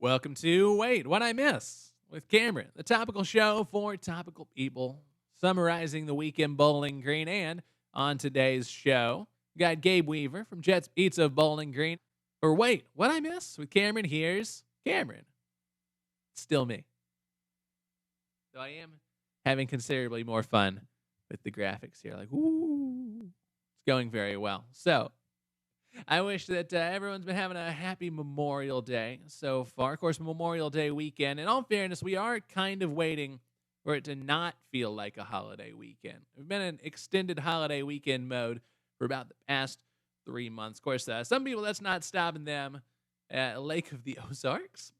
Welcome to Wait, What I Miss with Cameron, the topical show for topical people, summarizing the week in Bowling Green. And on today's show, we got Gabe Weaver from Jets Pizza of Bowling Green. Or Wait, What I Miss with Cameron. Here's Cameron. It's still me. So I am having considerably more fun with the graphics here. Like, ooh, it's going very well. So I wish that everyone's been having a happy Memorial Day so far. Of course, Memorial Day weekend. In all fairness, we are kind of waiting for it to not feel like a holiday weekend. We've been in extended holiday weekend mode for about the past 3 months. Of course, some people, that's not stopping them at Lake of the Ozarks.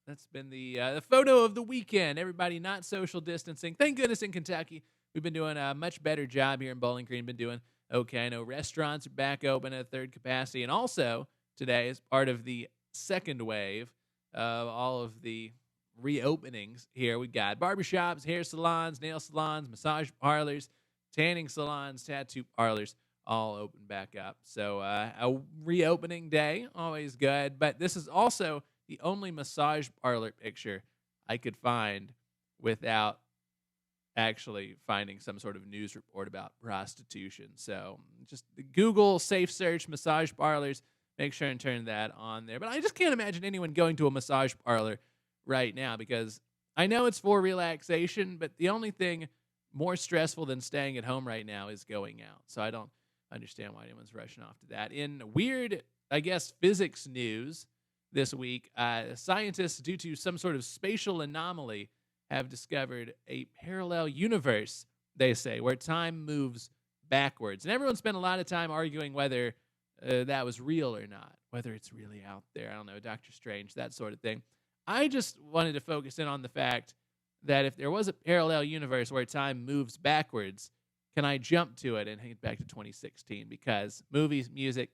That's been the photo of the weekend. Everybody not social distancing. Thank goodness in Kentucky, we've been doing a much better job here in Bowling Green. Been doing okay. I know restaurants are back open at third capacity. And also today, as part of the second wave of all of the reopenings here, we got barbershops, hair salons, nail salons, massage parlors, tanning salons, tattoo parlors, all open back up. So a reopening day, always good. But this is also the only massage parlor picture I could find without actually finding some sort of news report about prostitution. So just Google safe search massage parlors. Make sure and turn that on there. But I just can't imagine anyone going to a massage parlor right now because I know it's for relaxation, but the only thing more stressful than staying at home right now is going out. So I don't understand why anyone's rushing off to that. In weird, I guess, physics news this week, scientists, due to some sort of spatial anomaly, have discovered a parallel universe, they say, where time moves backwards. And everyone spent a lot of time arguing whether that was real or not, whether it's really out there. I don't know, Doctor Strange, that sort of thing. I just wanted to focus in on the fact that if there was a parallel universe where time moves backwards, can I jump to it and hang it back to 2016? Because movies, music,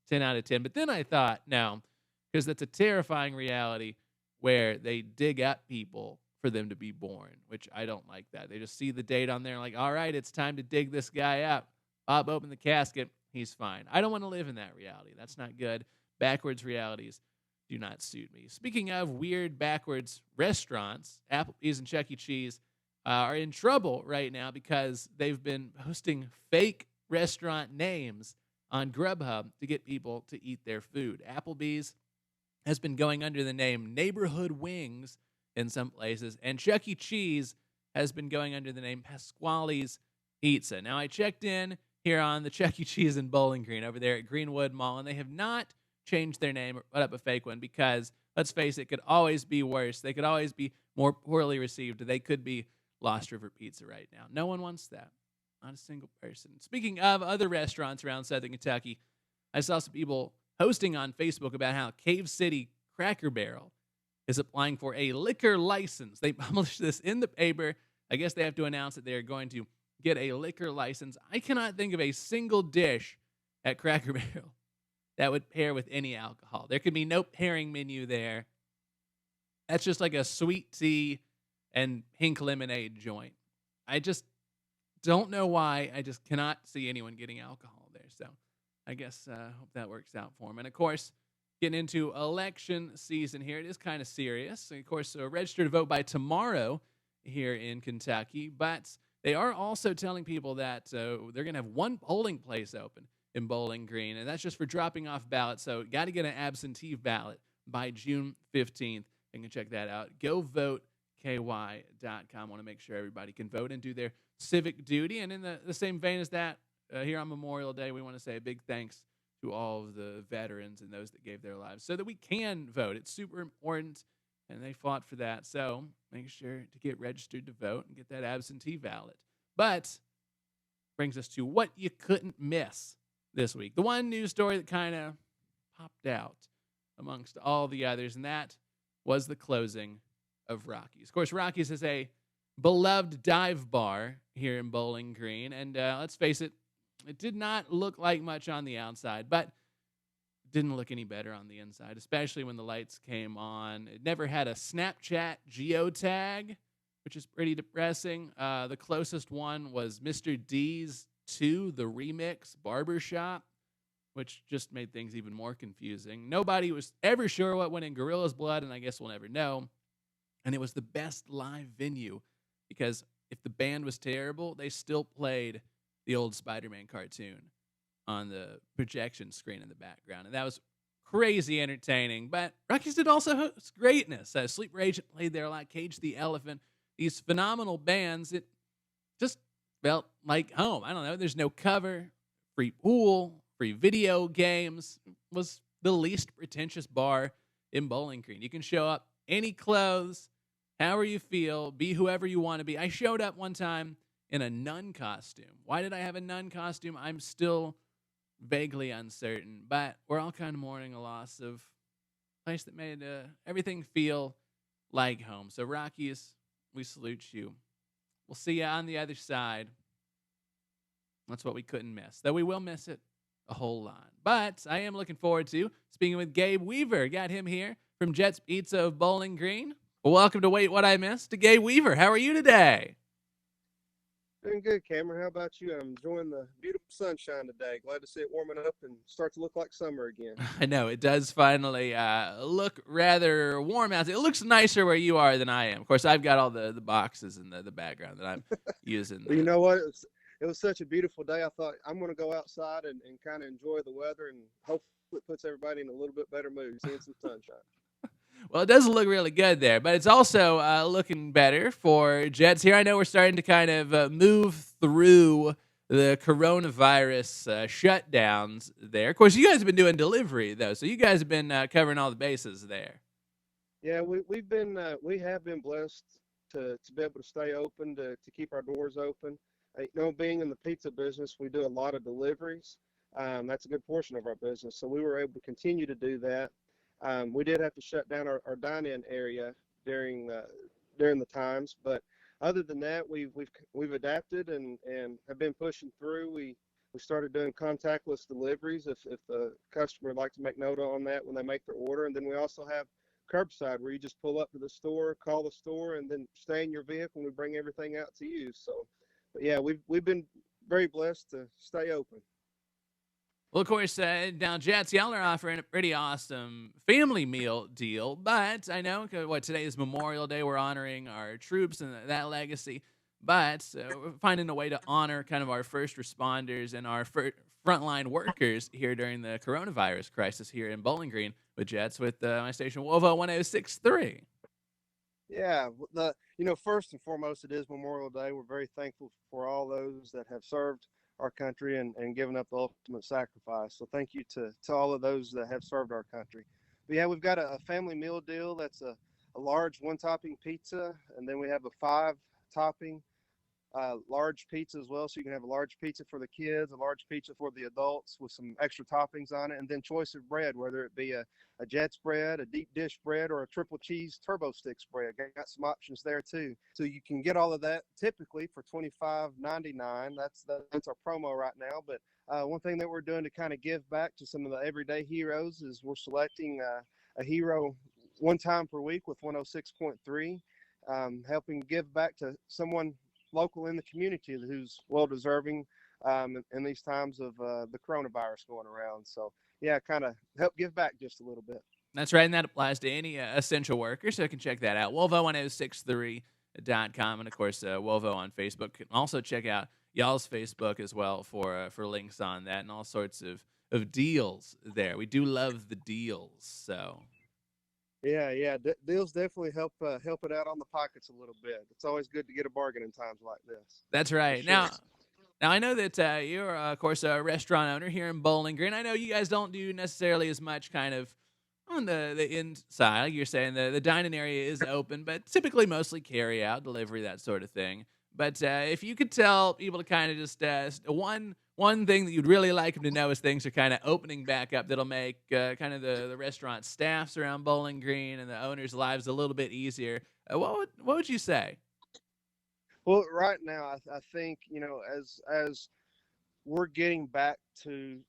10 out of 10. But then I thought, no, because that's a terrifying reality where they dig up people for them to be born, which I don't like that. They just see the date on there like, all right, it's time to dig this guy up. Pop open the casket. He's fine. I don't want to live in that reality. That's not good. Backwards realities do not suit me. Speaking of weird backwards restaurants, Applebee's and Chuck E. Cheese are in trouble right now because they've been posting fake restaurant names on Grubhub to get people to eat their food. Applebee's has been going under the name Neighborhood Wings in some places, and Chuck E. Cheese has been going under the name Pasquale's Pizza. Now, I checked in here on the Chuck E. Cheese in Bowling Green over there at Greenwood Mall, and they have not changed their name or put up a fake one because, let's face it, could always be worse. They could always be more poorly received. They could be Lost River Pizza right now. No one wants that. Not a single person. Speaking of other restaurants around Southern Kentucky, I saw some people posting on Facebook about how Cave City Cracker Barrel is applying for a liquor license. They published this in the paper. I guess they have to announce that they're going to get a liquor license. I cannot think of a single dish at Cracker Barrel that would pair with any alcohol. There could be no pairing menu there. That's just like a sweet tea and pink lemonade joint. I just don't know why. I just cannot see anyone getting alcohol there. So I guess hope that works out for them. And of course, getting into election season here, it is kind of serious. And of course, register to vote by tomorrow here in Kentucky. But they are also telling people that they're going to have one polling place open in Bowling Green, and that's just for dropping off ballots. So got to get an absentee ballot by June 15th. You can check that out. GoVoteKY.com. Want to make sure everybody can vote and do their civic duty. And in the same vein as that, here on Memorial Day, we want to say a big thanks to all of the veterans and those that gave their lives so that we can vote. It's super important, and they fought for that. So make sure to get registered to vote and get that absentee ballot. But brings us to what you couldn't miss this week. The one news story that kind of popped out amongst all the others, and that was the closing of Rockies. Of course, Rockies is a beloved dive bar here in Bowling Green, and let's face it, it did not look like much on the outside, but it didn't look any better on the inside, especially when the lights came on. It never had a Snapchat geotag, which is pretty depressing. The closest one was Mr. D's 2, the Remix Barbershop, which just made things even more confusing. Nobody was ever sure what went in Gorilla's blood, and I guess we'll never know. And it was the best live venue because if the band was terrible, they still played the old Spider-Man cartoon on the projection screen in the background. And that was crazy entertaining. But Rockies did also host greatness. Sleeper Agent played there a lot, Cage the Elephant. These phenomenal bands. It just felt like home. I don't know. There's no cover, free pool, free video games. It was the least pretentious bar in Bowling Green. You can show up any clothes, however you feel, be whoever you want to be. I showed up one time in a nun costume. Why did I have a nun costume? I'm still vaguely uncertain, but we're all kind of mourning a loss of a place that made everything feel like home. So Rockies, we salute you. We'll see you on the other side. That's what we couldn't miss, though we will miss it a whole lot. But I am looking forward to speaking with Gabe Weaver. Got him here from Jets Pizza of Bowling Green. Well, welcome to Wait What I Missed to Gabe Weaver. How are you today? Doing good, Cameron. How about you? I'm enjoying the beautiful sunshine today. Glad to see it warming up and start to look like summer again. I know it does finally look rather warm out there. It looks nicer where you are than I am. Of course, I've got all the boxes in the background that I'm using. Well, you know what? It was such a beautiful day. I thought I'm going to go outside and kind of enjoy the weather, and hopefully it puts everybody in a little bit better mood, seeing some sunshine. Well, it does look really good there, but it's also looking better for Jets here. I know we're starting to kind of move through the coronavirus shutdowns there. Of course, you guys have been doing delivery, though, so you guys have been covering all the bases there. Yeah, we have been blessed to be able to stay open, to keep our doors open. Being in the pizza business, we do a lot of deliveries. That's a good portion of our business, so we were able to continue to do that. We did have to shut down our dine-in area during the times, but other than that, we've adapted and have been pushing through. We started doing contactless deliveries if the customer would like to make note on that when they make their order, and then we also have curbside where you just pull up to the store, call the store, and then stay in your vehicle and we bring everything out to you. So, but yeah, we've been very blessed to stay open. Well, of course, now Jets, y'all are offering a pretty awesome family meal deal. But I know today is Memorial Day. We're honoring our troops and that legacy. But we're finding a way to honor kind of our first responders and our frontline workers here during the coronavirus crisis here in Bowling Green with Jets with my station WOVO 1063. Yeah, first and foremost, it is Memorial Day. We're very thankful for all those that have served our country and given up the ultimate sacrifice. So thank you to all of those that have served our country. But yeah, we've got a family meal deal that's a large one-topping pizza, and then we have a five-topping large pizza as well. So you can have a large pizza for the kids, a large pizza for the adults with some extra toppings on it, and then choice of bread, whether it be a Jets bread, a deep dish bread, or a triple cheese turbo sticks bread. Got some options there too. So you can get all of that typically for $25.99. That's our promo right now. But one thing that we're doing to kind of give back to some of the everyday heroes is we're selecting a hero one time per week with 106.3, helping give back to someone local in the community who's well deserving in these times of the coronavirus going around. So yeah, kind of help give back just a little bit. That's right, and that applies to any essential worker, so you can check that out. WOVO1063.com, and of course, WOVO on Facebook. You can also check out y'all's Facebook as well for links on that and all sorts of deals there. We do love the deals, so. Yeah. Deals definitely help it out on the pockets a little bit. It's always good to get a bargain in times like this. That's right. Sure. Now I know that you're, of course, a restaurant owner here in Bowling Green. I know you guys don't do necessarily as much kind of on the inside. Like you're saying the dining area is open, but typically mostly carry out, delivery, that sort of thing. But if you could tell people to kind of just one thing that you'd really like them to know as things are kind of opening back up that'll make kind of the restaurant staffs around Bowling Green and the owners' lives a little bit easier, what would you say? Well, right now, I think, as we're getting back to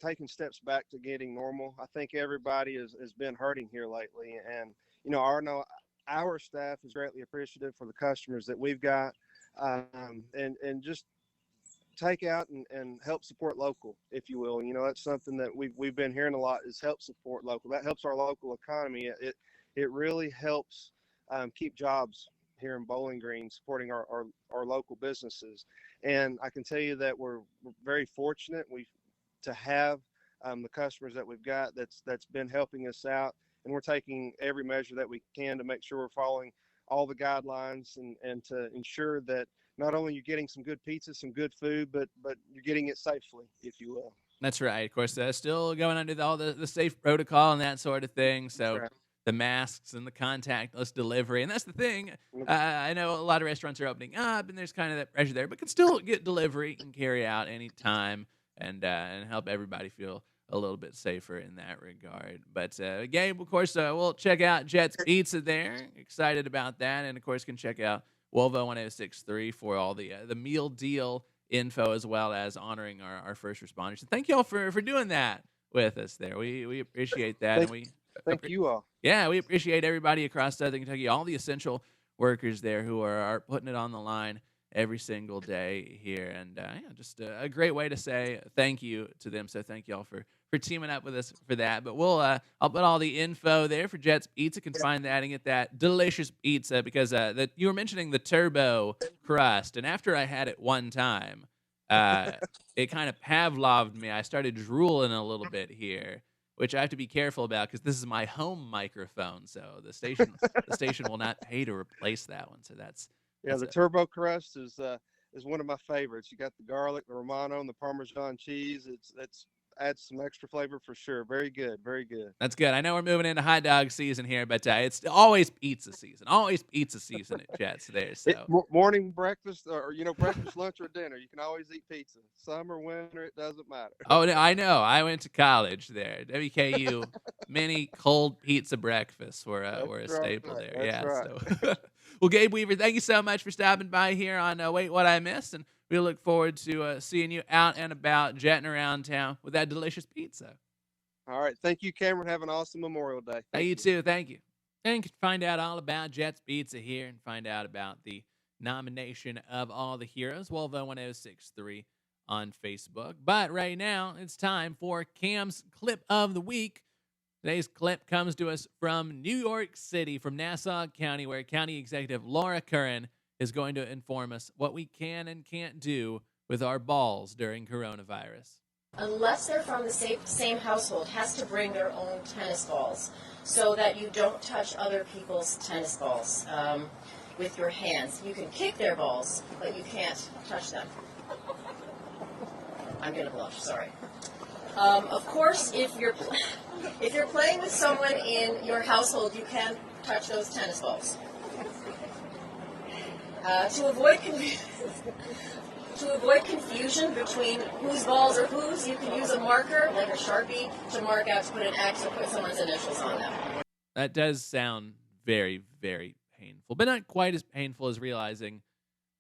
taking steps back to getting normal, I think everybody has been hurting here lately. And, our staff is greatly appreciative for the customers that we've got. And just take out and help support local, if you will. That's something that we've been hearing a lot, is help support local. That helps our local economy. It really helps keep jobs here in Bowling Green, supporting our local businesses. And I can tell you that we're very fortunate to have the customers that we've got that's been helping us out, and we're taking every measure that we can to make sure we're following all the guidelines and to ensure that not only you're getting some good pizza, some good food, but you're getting it safely, if you will. That's right. Of course, still going under all the safe protocol and that sort of thing. So Right. the masks and the contactless delivery. And that's the thing. I know a lot of restaurants are opening up, and there's kind of that pressure there, but can still get delivery and carry out anytime and help everybody feel a little bit safer in that regard. But Gabe, of course, we'll check out Jet's Pizza there. Excited about that. And, of course, can check out WOVO 1063 for all the meal deal info, as well as honoring our first responders. So thank you all for doing that with us there. We appreciate that. Thank you all. Yeah, we appreciate everybody across Southern Kentucky, all the essential workers there who are putting it on the line every single day here. And just a great way to say thank you to them. So thank you all for teaming up with us for that. But I'll put all the info there for Jet's Pizza. Can find that and get that delicious pizza, because you were mentioning the turbo crust. And after I had it one time, it kind of Pavloved me. I started drooling a little bit here, which I have to be careful about because this is my home microphone. So the station will not pay to replace that one. So that's the turbo crust is one of my favorites. You got the garlic, the Romano, and the Parmesan cheese. It's adds some extra flavor for sure. Very good, very good. That's good. I know we're moving into hot dog season here, but it's always pizza season. Always pizza season at Jet's there. So morning breakfast, or breakfast, lunch, or dinner, you can always eat pizza. Summer, winter, it doesn't matter. Oh, no, I know. I went to college there. WKU, many cold pizza breakfasts were a staple there. That's right. So, well, Gabe Weaver, thank you so much for stopping by here on Wait What I Missed, and we look forward to seeing you out and about, jetting around town with that delicious pizza. All right. Thank you, Cameron. Have an awesome Memorial Day. Hey, you too. Thank you. And you can find out all about Jet's Pizza here and find out about the nomination of all the heroes, WOVO 1063 on Facebook. But right now, it's time for Cam's Clip of the Week. Today's clip comes to us from New York City, from Nassau County, where County Executive Laura Curran is going to inform us what we can and can't do with our balls during coronavirus. Unless they're from the same household, has to bring their own tennis balls so that you don't touch other people's tennis balls with your hands. You can kick their balls, but you can't touch them. I'm going to blush, sorry. Of course, if you're playing with someone in your household, you can touch those tennis balls. To avoid confusion between whose balls are whose, you can use a marker, like a Sharpie, to mark out, to put an X or put someone's initials on them. That does sound very, very painful, but not quite as painful as realizing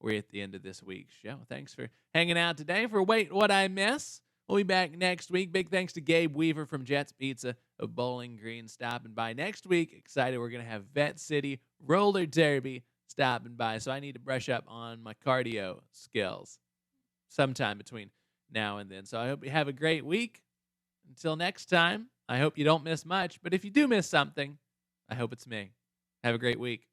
we're at the end of this week's show. Thanks for hanging out today for Wait What I Miss. We'll be back next week. Big thanks to Gabe Weaver from Jet's Pizza of Bowling Green stopping by next week. Excited we're going to have Vet City Roller Derby stopping by, so I need to brush up on my cardio skills sometime between now and then. So I hope you have a great week. Until next time, I hope you don't miss much, but if you do miss something, I hope it's me. Have a great week.